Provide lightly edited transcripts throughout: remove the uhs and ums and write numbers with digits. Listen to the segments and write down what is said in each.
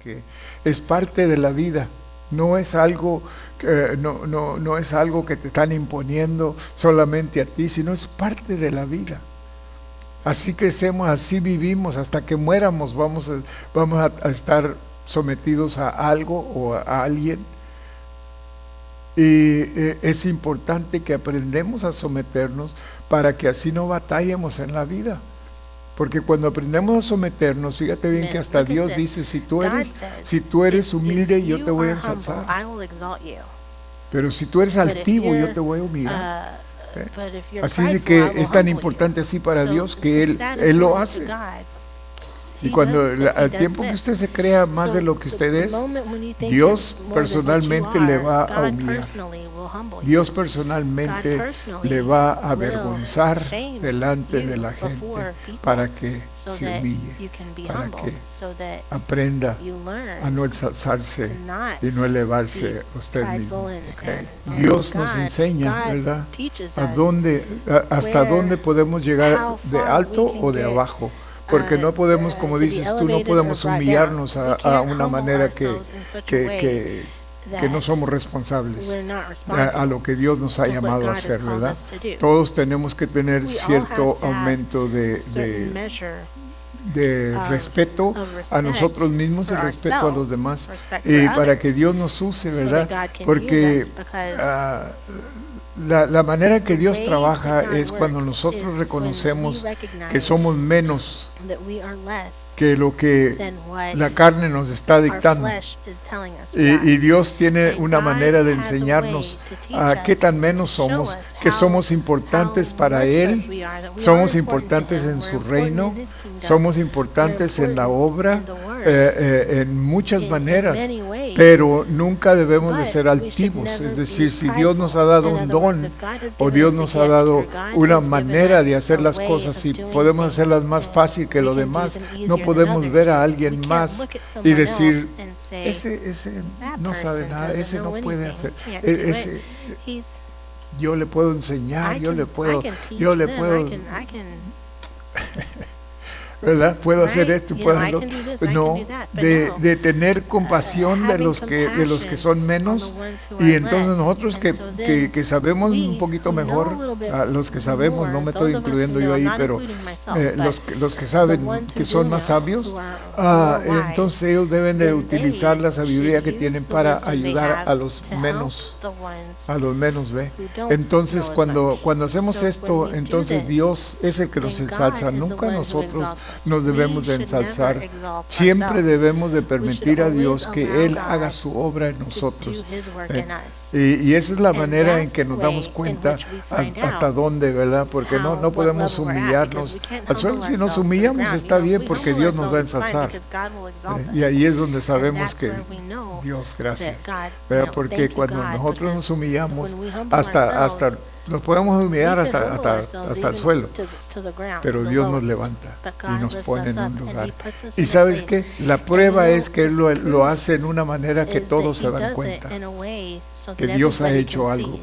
Que es parte de la vida, no es algo no es algo que te están imponiendo solamente a ti, sino es parte de la vida. Así crecemos, así vivimos, hasta que muéramos vamos a estar sometidos a algo o a alguien. Y es importante que aprendamos a someternos para que así no batallemos en la vida. Porque cuando aprendemos a someternos, fíjate bien que hasta Dios dice, si tú eres humilde, yo te voy a ensalzar. Pero si tú eres altivo, yo te voy a humillar. Así de que es tan importante así para Dios que Él lo hace. Y cuando al tiempo que usted se crea más de lo que usted es, Dios personalmente le va a humillar. Dios personalmente le va a avergonzar delante de la gente para que se humille, para que aprenda a no exaltarse y no elevarse usted mismo. Okay. Dios nos enseña, ¿verdad?, hasta dónde podemos llegar, de alto o de abajo. Porque no podemos, como dices tú, no podemos humillarnos a una manera que no somos responsables a lo que Dios nos ha llamado a hacer, ¿verdad? Todos tenemos que tener cierto aumento de respeto a nosotros mismos y respeto a los demás, para que Dios nos use, ¿verdad? Porque la manera que Dios trabaja es cuando nosotros reconocemos que somos menos que lo que la carne nos está dictando. Y Dios tiene una manera de enseñarnos a qué tan menos somos, que somos importantes para Él, somos importantes en su reino, somos importantes en la obra, en muchas maneras, pero nunca debemos de ser altivos. Es decir, si Dios nos ha dado un don o Dios nos ha dado una manera de hacer las cosas y podemos hacerlas más fácil que lo demás, no podemos ver a alguien más y decir, ese no sabe nada, ese no puede hacer, ese yo le puedo enseñar, yo le puedo ¿verdad? Puedo hacer esto, puedo hacer lo otro. No, de tener compasión de los que son menos, y entonces nosotros que sabemos un poquito mejor, los que sabemos, no me estoy incluyendo yo ahí, pero los que saben que son más sabios, entonces ellos deben de utilizar la sabiduría que tienen para ayudar a los menos, ¿ve? Entonces cuando hacemos esto, entonces Dios es el que nos ensalza, nunca nosotros nos debemos de ensalzar. Siempre debemos de permitir a Dios que Él haga su obra en nosotros. Y esa es la manera en que nos damos cuenta hasta dónde, ¿verdad? Porque no podemos humillarnos al suelo. Si nos humillamos está bien, porque Dios nos va a ensalzar. Y ahí es donde sabemos que Dios, gracias, ¿verdad? Porque cuando nosotros nos humillamos, hasta nos podemos humillar hasta el suelo, pero Dios nos levanta y nos pone en un lugar. Y ¿sabes qué? La prueba es que Él lo hace en una manera que todos se dan cuenta que Dios ha hecho algo.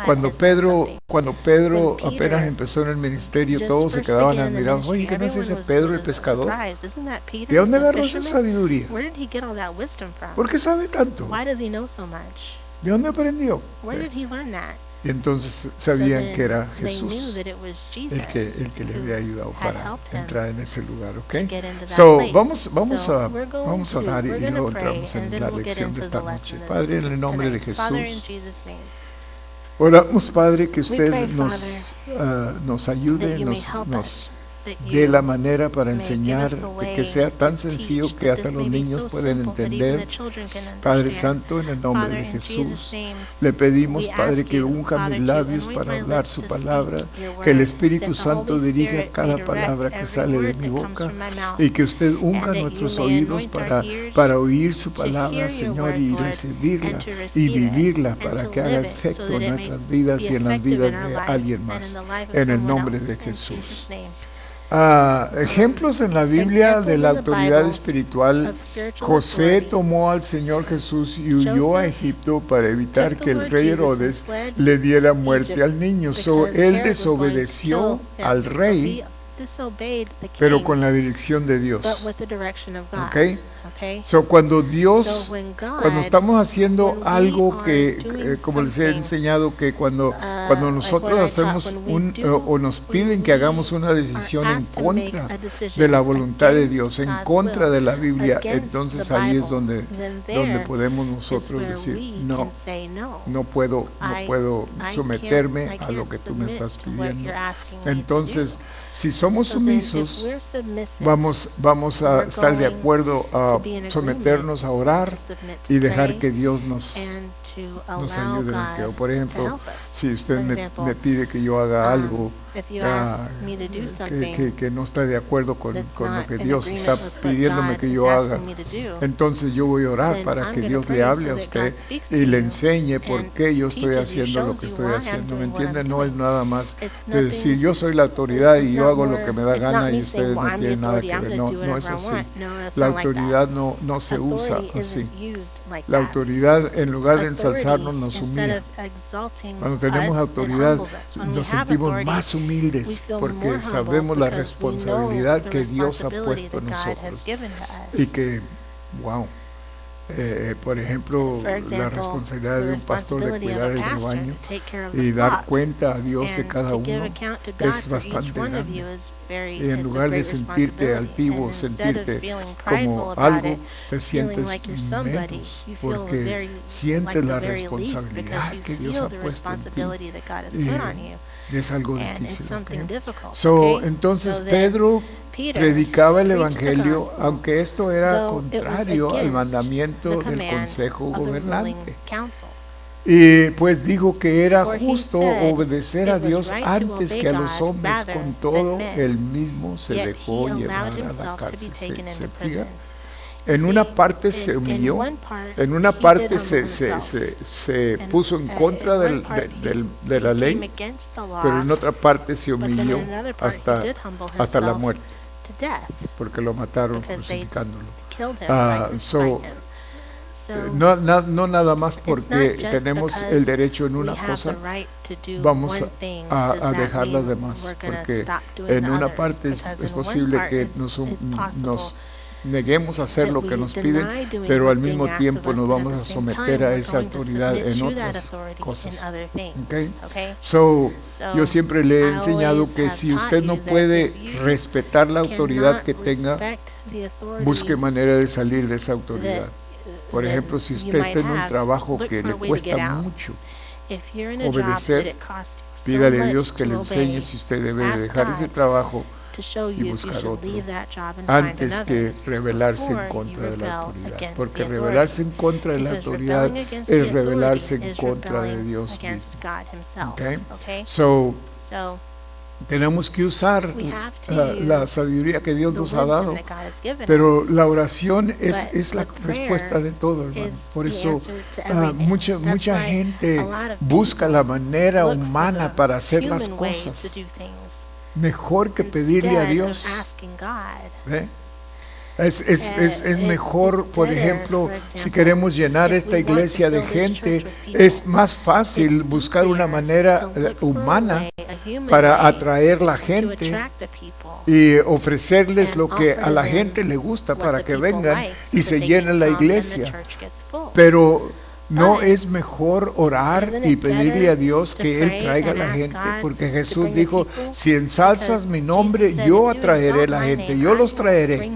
Cuando Pedro apenas empezó en el ministerio, todos se quedaban admirados. Oye, ¿que no es ese Pedro el pescador? ¿De dónde agarró esa sabiduría? ¿Por qué sabe tanto? ¿De dónde aprendió? Y entonces sabían que era Jesús el que le había ayudado para entrar en ese lugar, ¿ok? So, vamos a orar y luego entramos en la lección de esta noche. Padre, en el nombre de Jesús, oramos, Padre, que usted nos ayude, nos dé la manera para enseñar, de que sea tan sencillo que hasta los niños pueden entender. Padre Santo, en el nombre de Jesús, le pedimos, Padre, que unja mis labios para hablar su palabra, que el Espíritu Santo dirija cada palabra que sale de mi boca, y que usted unja nuestros oídos para oír su palabra, Señor, y recibirla y vivirla, para que haga efecto en nuestras vidas y en las vidas de alguien más, en el nombre de Jesús. Ejemplos en la Biblia de la autoridad espiritual. José tomó al Señor Jesús y huyó a Egipto para evitar que el rey Herodes le diera muerte al niño. Él desobedeció al rey, pero con la dirección de Dios. ¿Okay? Cuando Dios, cuando estamos haciendo algo que, como les he enseñado, que cuando nosotros hacemos o nos piden que hagamos una decisión en contra de la voluntad de Dios, en contra de la Biblia, entonces ahí es donde podemos nosotros decir, no puedo someterme a lo que tú me estás pidiendo. Entonces, si somos sumisos, vamos a estar de acuerdo a someternos a orar y dejar que Dios nos ayude en que, por ejemplo, si usted me pide que yo haga algo que no está de acuerdo con lo que Dios está pidiéndome que yo haga, entonces yo voy a orar para que Dios le hable a usted y le enseñe por qué yo estoy haciendo lo que estoy haciendo. ¿Me entiende? No es nada más de decir yo soy la autoridad y yo hago lo que me da gana y ustedes no tienen nada que ver. No es así. La autoridad no se usa así. La autoridad, en lugar de ensalzarnos, nos humilla. Cuando tenemos autoridad nos sentimos más humildes porque sabemos la responsabilidad que Dios ha puesto en nosotros y que, wow, por ejemplo, la responsabilidad de un pastor de cuidar el rebaño y dar cuenta a Dios de cada uno es bastante grande. Y en lugar de sentirte altivo, sentirte como algo, te sientes menos porque sientes la responsabilidad que Dios ha puesto en ti. Y es algo difícil. Entonces Pedro predicaba el Evangelio, aunque esto era contrario al mandamiento del Consejo Gobernante. Y pues dijo que era justo obedecer a Dios antes que a los hombres. Con todo, él mismo se dejó llevar a la cárcel. ¿Se fija? En una parte se humilló, en una parte se puso en contra de la ley, pero en otra parte se humilló hasta la muerte, porque lo mataron crucificándolo. No nada más porque tenemos el derecho en una cosa, vamos a dejar las demás, porque en una parte es posible que nos neguemos a hacer lo que nos piden, pero al mismo tiempo nos vamos a someter a esa autoridad en otras cosas. Yo siempre le he enseñado que si usted no puede respetar la autoridad que tenga, busque manera de salir de esa autoridad. Por ejemplo, si usted está en un trabajo que le cuesta mucho obedecer, pídale a Dios que le enseñe si usted debe de dejar ese trabajo y buscar otro antes que rebelarse en contra de la autoridad, porque rebelarse en contra de la autoridad es rebelarse en contra de Dios mismo. Tenemos que usar la sabiduría que Dios nos ha dado, pero la oración es la respuesta de todo, hermano. Por eso mucha gente busca la manera humana para hacer las cosas mejor que pedirle a Dios. Es mejor, por ejemplo, si queremos llenar esta iglesia de gente, es más fácil buscar una manera humana para atraer la gente y ofrecerles lo que a la gente le gusta para que vengan y se llene la iglesia. Pero ¿no es mejor orar y pedirle a Dios que Él traiga a la gente? Porque Jesús dijo, si ensalzas mi nombre, yo atraeré a la gente, yo los traeré.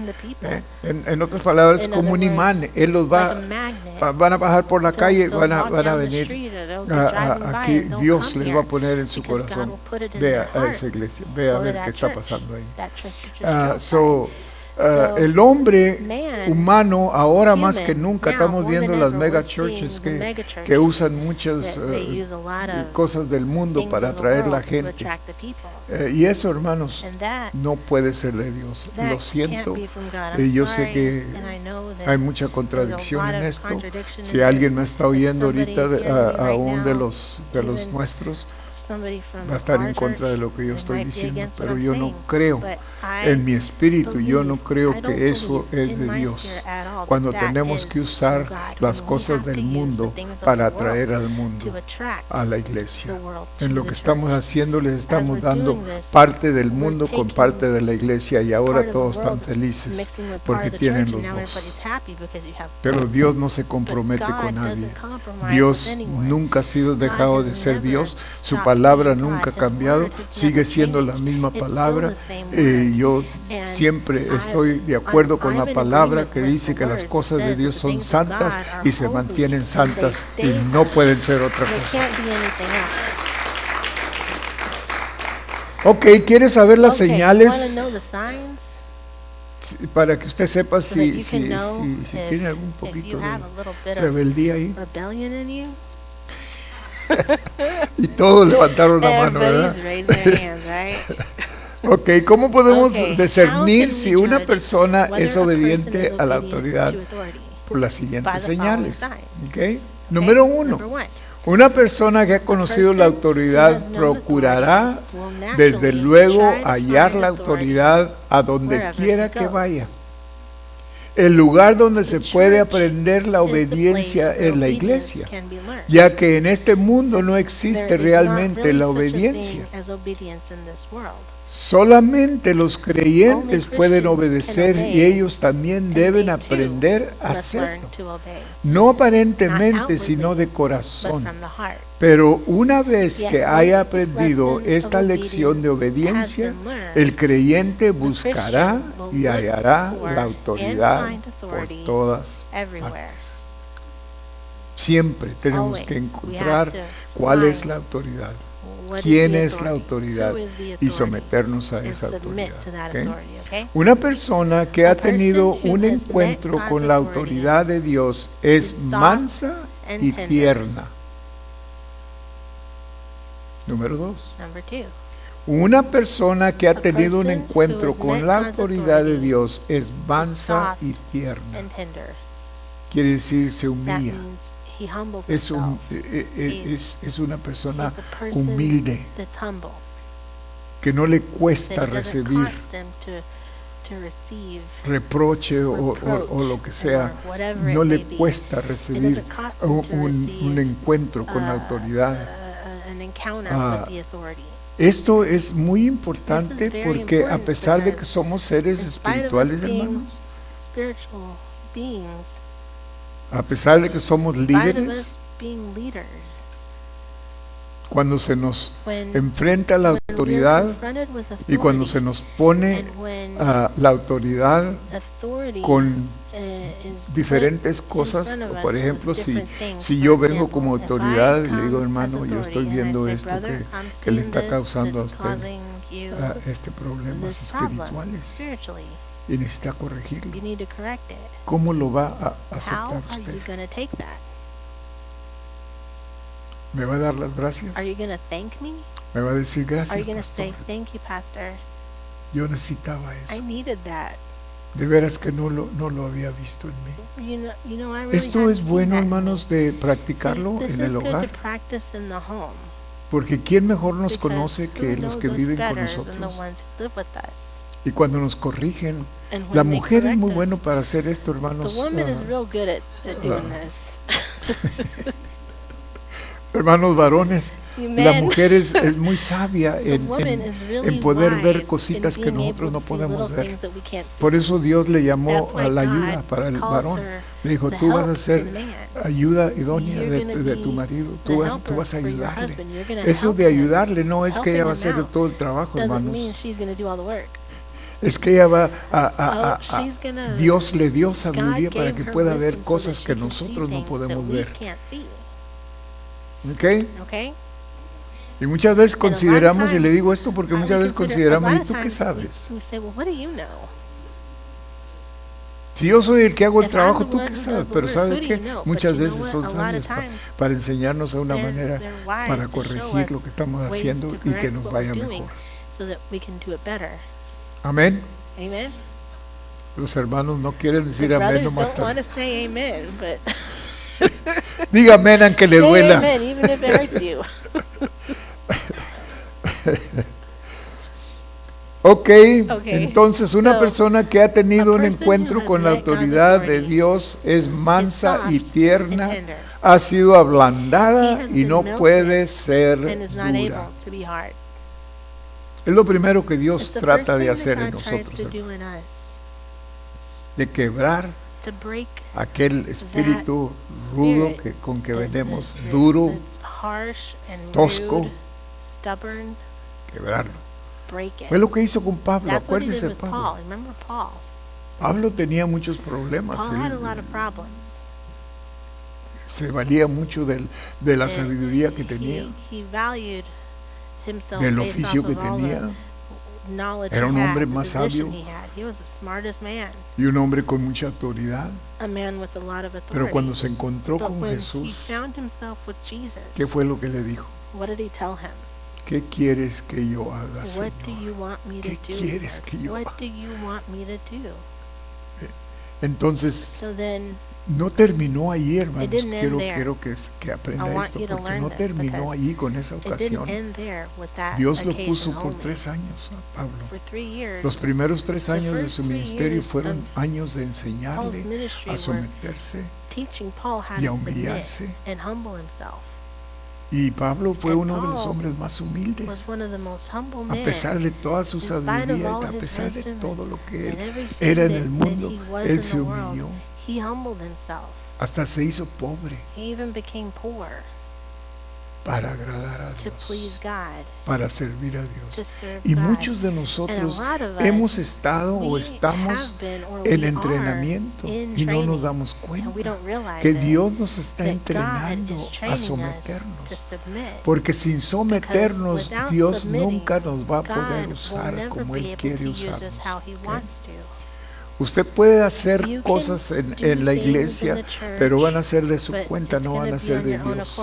En otras palabras, como un imán, Él los van a bajar por la calle, van a venir aquí, Dios les va a poner en su corazón. Vea a esa iglesia, vea a ver qué está pasando ahí. El hombre humano, ahora más que nunca, estamos viendo las mega churches que usan muchas cosas del mundo para atraer la gente. Y eso, hermanos, no puede ser de Dios. Lo siento. Y yo sé que hay mucha contradicción en esto. Si alguien me está oyendo ahorita, aún de los nuestros, va a estar en contra de lo que yo estoy diciendo, pero yo no creo en mi espíritu, yo no creo que eso es de Dios. Cuando tenemos que usar las cosas del mundo para atraer al mundo, a la iglesia. En lo que estamos haciendo les estamos dando parte del mundo con parte de la iglesia y ahora todos están felices porque tienen los dos. Pero Dios no se compromete con nadie. Dios nunca ha sido dejado de ser Dios, su palabra nunca ha cambiado, sigue siendo la misma palabra. Yo siempre estoy de acuerdo con la palabra que dice que las cosas de Dios son santas y se mantienen santas y no pueden ser otra cosa. Ok, ¿quieres saber las señales? Para que usted sepa si tiene algún poquito de rebeldía ahí. Y todos levantaron la mano, ¿verdad? Ok, ¿cómo podemos discernir si una persona es obediente a la autoridad? Por las siguientes señales. Okay. Número 1. Una persona que ha conocido la autoridad procurará desde luego hallar la autoridad a donde quiera que vaya. El lugar donde se puede aprender la obediencia es la iglesia, ya que en este mundo no existe realmente la obediencia. Solamente los creyentes pueden obedecer y ellos también deben aprender a hacerlo. No aparentemente, sino de corazón. Pero una vez que haya aprendido esta lección de obediencia, el creyente buscará y hallará la autoridad por todas partes. Siempre tenemos que encontrar cuál es la autoridad. ¿Quién es la autoridad? Y someternos a esa autoridad. ¿Okay? Una persona que ha tenido un encuentro con la autoridad de Dios es mansa y tierna. Número 2. Una persona que ha tenido un encuentro con la autoridad de Dios es mansa y tierna. Quiere decir se humilla. Es una persona humilde que no le cuesta recibir reproche o lo que sea, no le cuesta recibir un encuentro con la autoridad. Esto es muy importante porque a pesar de que somos seres espirituales, hermanos, a pesar de que somos líderes, cuando se nos enfrenta la autoridad y cuando se nos pone la autoridad con diferentes cosas, por ejemplo, si yo vengo como autoridad y le digo, hermano, yo estoy viendo esto que le está causando a usted problemas espirituales y necesita corregirlo. ¿Cómo lo va a aceptar usted? ¿Me va a dar las gracias? ¿Me va a decir gracias, pastor? Yo necesitaba eso. De veras que no lo había visto en mí. Esto es bueno, hermanos, de practicarlo en el hogar. Porque ¿quién mejor nos conoce que los que viven con nosotros? Y cuando nos corrigen, la mujer es muy bueno para hacer esto, hermanos. Hermanos varones, la mujer es muy sabia en poder ver cositas que nosotros no podemos ver. Por eso Dios le llamó a la ayuda para el varón. Le dijo, tú vas a ser ayuda idónea de tu marido, tú vas a ayudarle. Eso de ayudarle no es que ella va a hacer todo el trabajo, hermanos. Es que ella va Dios le dio sabiduría para que pueda ver cosas que nosotros no podemos ver. ¿Ok? Y muchas veces consideramos, y le digo esto porque muchas veces consideramos, ¿y tú qué sabes? Si yo soy el que hago el trabajo, ¿tú qué sabes? Pero ¿sabes qué? Muchas veces son sabios para enseñarnos a una manera para corregir lo que estamos haciendo y que nos vaya mejor. Amén. Los hermanos no quieren decir amén nomás. Diga amén aunque le duela. Ok, entonces una persona que ha tenido un encuentro con la autoridad de Dios es mansa y tierna, ha sido ablandada y no puede ser dura. Es lo primero que Dios trata de hacer en nosotros, de quebrar aquel espíritu rudo con que venimos, duro, tosco, quebrarlo. Fue lo que hizo con Pablo, acuérdese Pablo. Pablo tenía muchos problemas, se valía mucho de la sabiduría que tenía, del oficio que tenía. Era un hombre más sabio y un hombre con mucha autoridad. Pero cuando se encontró con Jesús, ¿qué fue lo que le dijo? ¿Qué quieres que yo haga, Señor? ¿Qué quieres que yo haga? Entonces, no terminó allí, hermanos. Quiero que aprenda esto, porque no terminó allí con esa ocasión. Dios lo puso por 3 años a Pablo. Los primeros 3 años de su ministerio fueron años de enseñarle a someterse y a humillarse. Y Pablo fue uno de los hombres más humildes, a pesar de toda su sabiduría y a pesar de todo lo que él era en el mundo. Él se humilló, hasta se hizo pobre para agradar a Dios, para servir a Dios. Y muchos de nosotros hemos estado o estamos en entrenamiento y no nos damos cuenta que Dios nos está entrenando a someternos, porque sin someternos Dios nunca nos va a poder usar como Él quiere usarnos. Usted puede hacer cosas en la iglesia, pero van a ser de su cuenta, no van a ser de Dios.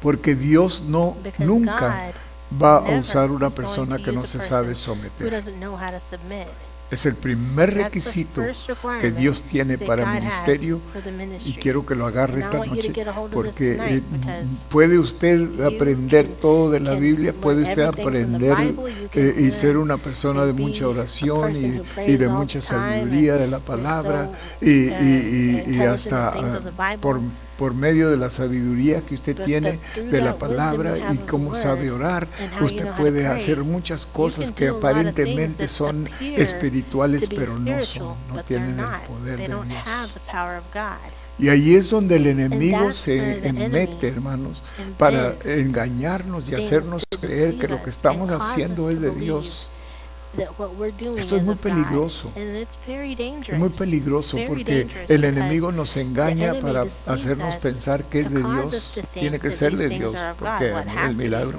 Porque Dios nunca va a usar una persona que no se sabe someter. Es el primer requisito que Dios tiene para el ministerio, y quiero que lo agarre esta noche, porque puede usted aprender todo de la Biblia, puede usted aprender y ser una persona de mucha oración y de mucha sabiduría de la palabra, y hasta por medio de la sabiduría que usted tiene de la palabra y cómo sabe orar, usted puede hacer muchas cosas que aparentemente son espirituales, pero no tienen el poder de Dios. Y ahí es donde el enemigo se mete, hermanos, para engañarnos y hacernos creer que lo que estamos haciendo es de Dios. Esto es muy peligroso. Es muy peligroso porque el enemigo nos engaña para hacernos pensar que es de Dios. Tiene que ser de Dios, porque el milagro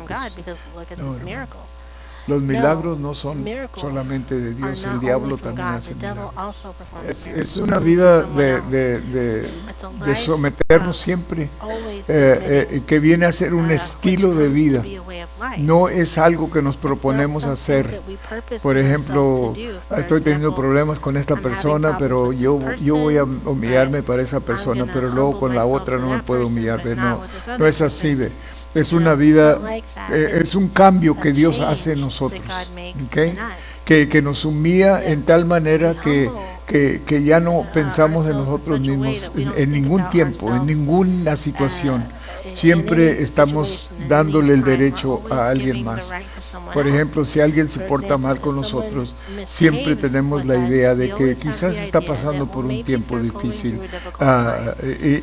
los milagros no son solamente de Dios, el diablo también hace milagros. Es una vida de someternos siempre, que viene a ser un estilo de vida. No es algo que nos proponemos hacer. Por ejemplo, estoy teniendo problemas con esta persona, pero yo voy a humillarme para esa persona, pero luego con la otra no me puedo humillar. No es así, ¿ve? Es una vida, es un cambio que Dios hace en nosotros, ¿okay? Que nos humilla en tal manera que ya no pensamos en nosotros mismos en ningún tiempo, en ninguna situación. Siempre estamos dándole el derecho a alguien más. Por ejemplo, si alguien se porta mal con nosotros, siempre tenemos la idea de que quizás está pasando por un tiempo difícil,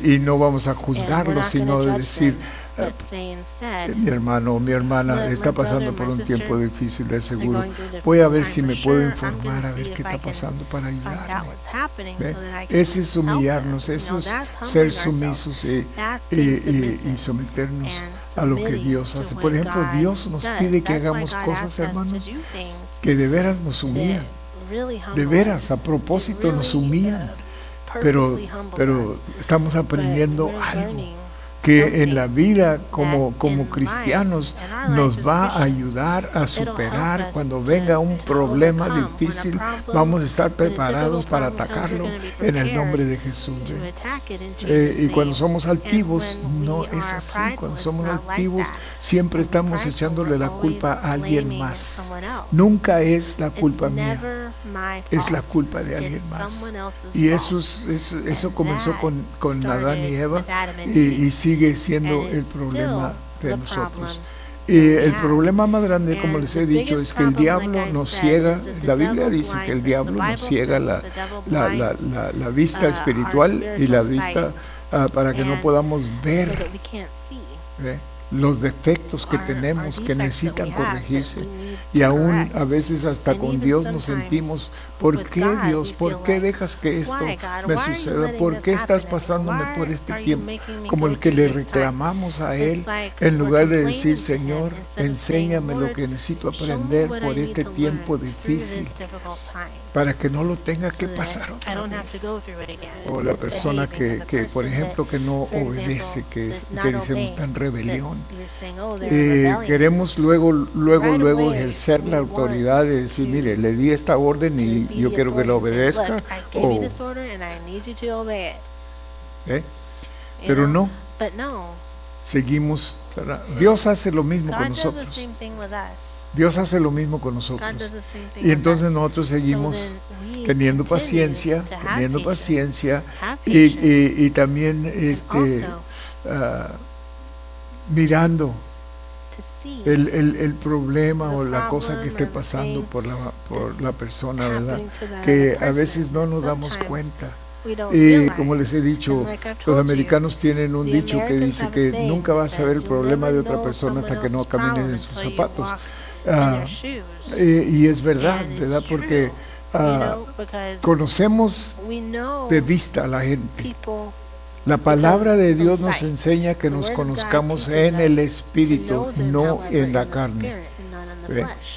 y no vamos a juzgarlo, sino de decir, mi hermano o mi hermana está pasando por un tiempo difícil, de seguro. Voy a ver si me puedo informar, a ver qué está pasando para ayudarme. Ese es humillarnos, eso es ser sumisos y someternos a lo que Dios hace. Por ejemplo, Dios nos pide que hagamos cosas, hermanos, que de veras nos humillan. De veras, a propósito nos humillan. Pero estamos aprendiendo algo que en la vida como cristianos nos va a ayudar a superar cuando venga un problema difícil. Vamos a estar preparados para atacarlo en el nombre de Jesús. Y cuando somos altivos, no es así. Cuando somos altivos, siempre estamos echándole la culpa a alguien más. Nunca es la culpa mía, es la culpa de alguien más. Y eso comenzó con Adán y Eva y sigue siendo el problema de nosotros. El problema más grande, como les he dicho, es que el diablo nos ciega. La Biblia dice que el diablo nos ciega la vista espiritual y la vista para que no podamos ver los defectos que tenemos, que necesitan corregirse. Y aún a veces hasta con Dios nos sentimos, ¿por qué, Dios? ¿Por qué dejas que esto me suceda? ¿Por qué estás pasándome por este tiempo? Como el que le reclamamos a Él, en lugar de decir, Señor, enséñame lo que necesito aprender por este tiempo difícil, para que no lo tenga que pasar otra vez. O la persona que por ejemplo, que no obedece, que dice está en rebelión. Queremos luego ejercer la autoridad de decir, mire, le di esta orden y yo quiero que la obedezca. Pero no, seguimos. Dios hace lo mismo con nosotros. Dios hace lo mismo con nosotros. Y entonces nosotros seguimos teniendo paciencia y también mirando el problema o la cosa que esté pasando por la persona, ¿verdad? Que a veces no nos damos cuenta. Y como les he dicho, los americanos tienen un dicho que dice que nunca vas a ver el problema de otra persona hasta que no camines en sus zapatos. Y es verdad, porque conocemos de vista a la gente. La palabra de Dios nos enseña que nos conozcamos en el Espíritu, no en la carne.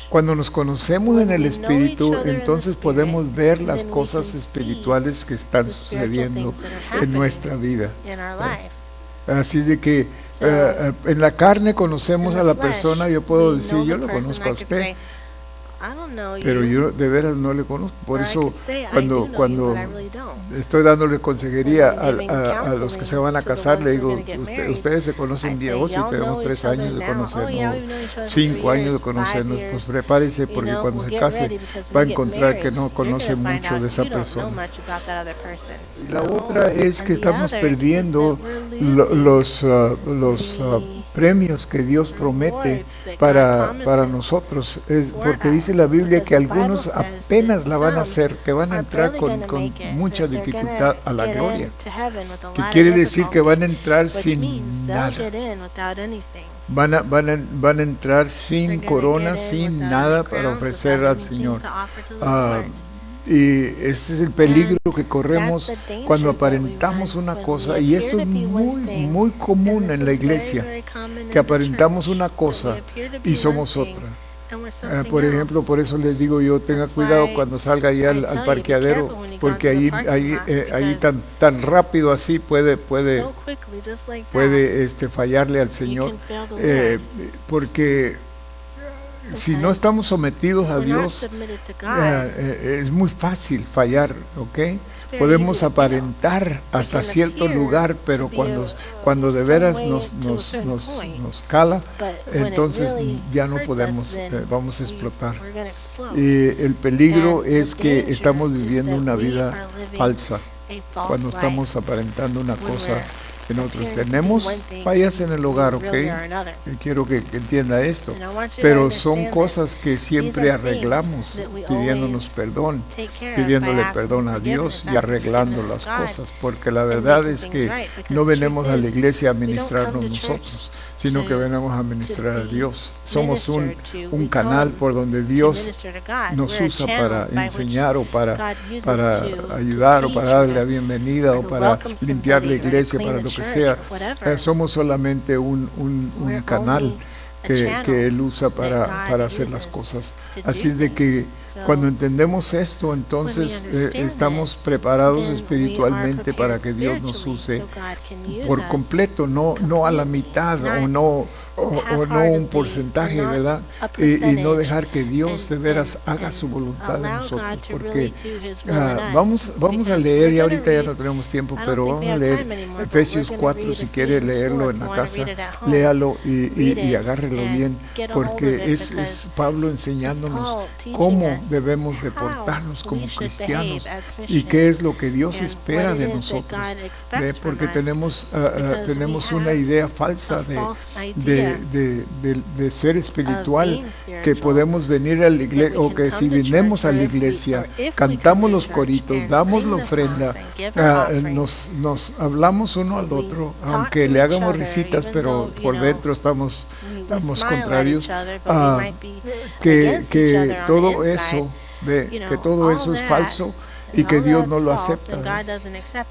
Cuando nos conocemos en el Espíritu, entonces podemos ver las cosas espirituales que están sucediendo en nuestra vida. Así de que en la carne conocemos a la persona. Yo puedo decir, yo lo conozco a usted, pero yo de veras no le conozco. Por eso cuando estoy dándole consejería a los que se van a casar, le digo, ustedes se conocen bien, si tenemos 3 años de conocernos, 5 años de conocernos, pues prepárese, porque cuando se case va a encontrar que no conoce mucho de esa persona. La otra es que estamos perdiendo los premios que Dios promete para nosotros, porque dice la Biblia que algunos apenas la van a hacer, que van a entrar con mucha dificultad a la gloria, que quiere decir que van a entrar sin nada, van a entrar sin corona, sin nada para ofrecer al Señor. Y ese es el peligro que corremos cuando aparentamos una cosa, y esto es muy común en la iglesia, que aparentamos una cosa y somos otra. Por ejemplo, por eso les digo yo, tenga cuidado cuando salga allá al parqueadero, porque ahí tan rápido así puede fallarle al Señor, porque si no estamos sometidos a Dios, es muy fácil fallar, ¿ok? Podemos aparentar hasta cierto lugar, pero cuando de veras nos cala, entonces ya no podemos, vamos a explotar. Y el peligro es que estamos viviendo una vida falsa, cuando estamos aparentando una cosa. Nosotros tenemos fallas en el hogar, ¿ok? Quiero que entienda esto, pero son cosas que siempre arreglamos pidiéndonos perdón, pidiéndole perdón a Dios y arreglando las cosas, porque la verdad es que no venimos a la iglesia a ministrarnos nosotros, sino que venimos a ministrar a Dios. Somos un canal por donde Dios nos usa para enseñar o para ayudar o para darle la bienvenida o para limpiar la iglesia, para lo que sea. Somos solamente un canal que Él usa para hacer las cosas. Así de que cuando entendemos esto, entonces estamos preparados espiritualmente para que Dios nos use por completo, no a la mitad o no un porcentaje, ¿verdad? Y no dejar que Dios de veras haga su voluntad en nosotros, porque vamos a leer, y ahorita ya no tenemos tiempo, pero vamos a leer Efesios 4, si quiere leerlo en la casa, léalo y agárrelo bien, porque es Pablo enseñándonos cómo debemos de portarnos como cristianos y qué es lo que Dios espera de nosotros, porque tenemos una idea falsa de ser espiritual, que podemos venir a la iglesia, o que si vinimos a la iglesia, cantamos los coritos, damos la ofrenda, nos hablamos uno al otro, aunque le hagamos risitas, pero por dentro estamos contrarios, que todo eso, que todo eso es falso, y que Dios no lo acepta,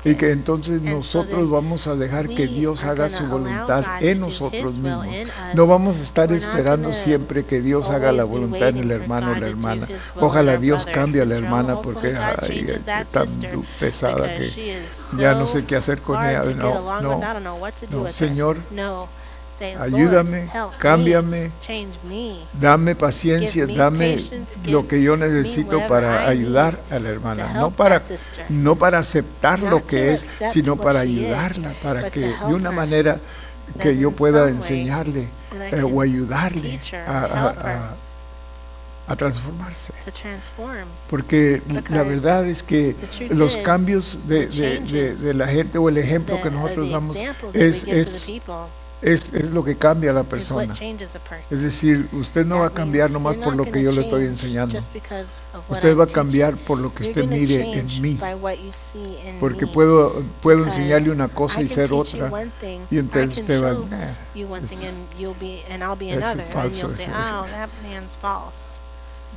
y que entonces nosotros vamos a dejar que Dios haga su voluntad en nosotros mismos. No vamos a estar esperando siempre que Dios haga la voluntad en el hermano o la hermana. Ojalá Dios cambie a la hermana, porque es tan pesada que ya no sé qué hacer con ella. No, Señor, ayúdame, cámbiame, dame paciencia, dame lo que yo necesito para ayudar a la hermana, no para aceptar lo que es, sino para ayudarla, para que de una manera que yo pueda enseñarle o ayudarle a transformarse. Porque la verdad es que los cambios de la gente, o el ejemplo que nosotros damos, es lo que cambia a la persona. Es decir, usted no va a cambiar nomás por lo que yo le estoy enseñando. Usted va a cambiar por lo que usted mire en mí. Porque puedo enseñarle una cosa y ser otra. Y entonces usted va es falso.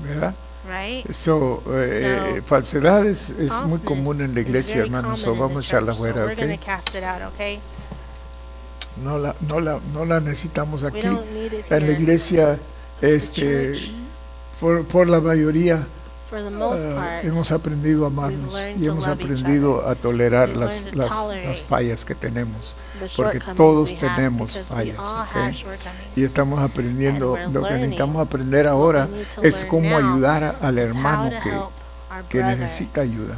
¿Verdad? Eso, falsedades es muy común en la iglesia, hermanos. Vamos a echarla fuera, ¿ok? No la necesitamos aquí. En la iglesia, por la mayoría, hemos aprendido a amarnos y hemos aprendido a tolerar las fallas que tenemos, porque todos tenemos fallas, ¿okay? Y estamos aprendiendo. Lo que necesitamos aprender ahora es cómo ayudar al hermano que necesita ayuda,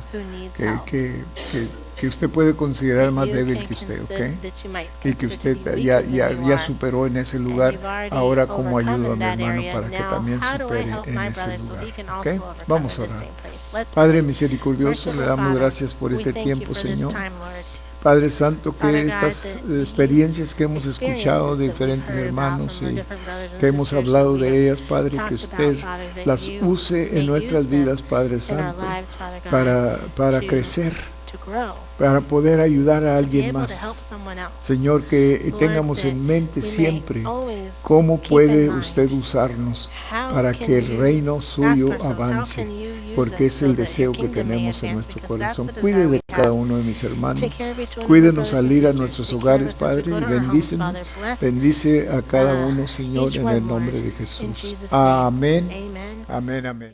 que usted puede considerar más débil que usted, ¿ok? Y que usted ya superó en ese lugar. Ahora, ¿cómo ayudo a mi hermano para que también supere en ese lugar? ¿Ok? Vamos a orar. Padre misericordioso, le damos gracias por este tiempo, Señor. Padre Santo, que estas experiencias que hemos escuchado de diferentes hermanos y que hemos hablado de ellas, Padre, que usted las use en nuestras vidas, Padre Santo, para crecer, para poder ayudar a alguien más. Señor, que tengamos en mente siempre cómo puede usted usarnos para que el reino suyo avance, porque es el deseo que tenemos en nuestro corazón. Cuide de cada uno de mis hermanos, cuídenos al ir a nuestros hogares, Padre, y bendícenos, bendice a cada uno, Señor, en el nombre de Jesús. Amén, amén, amén.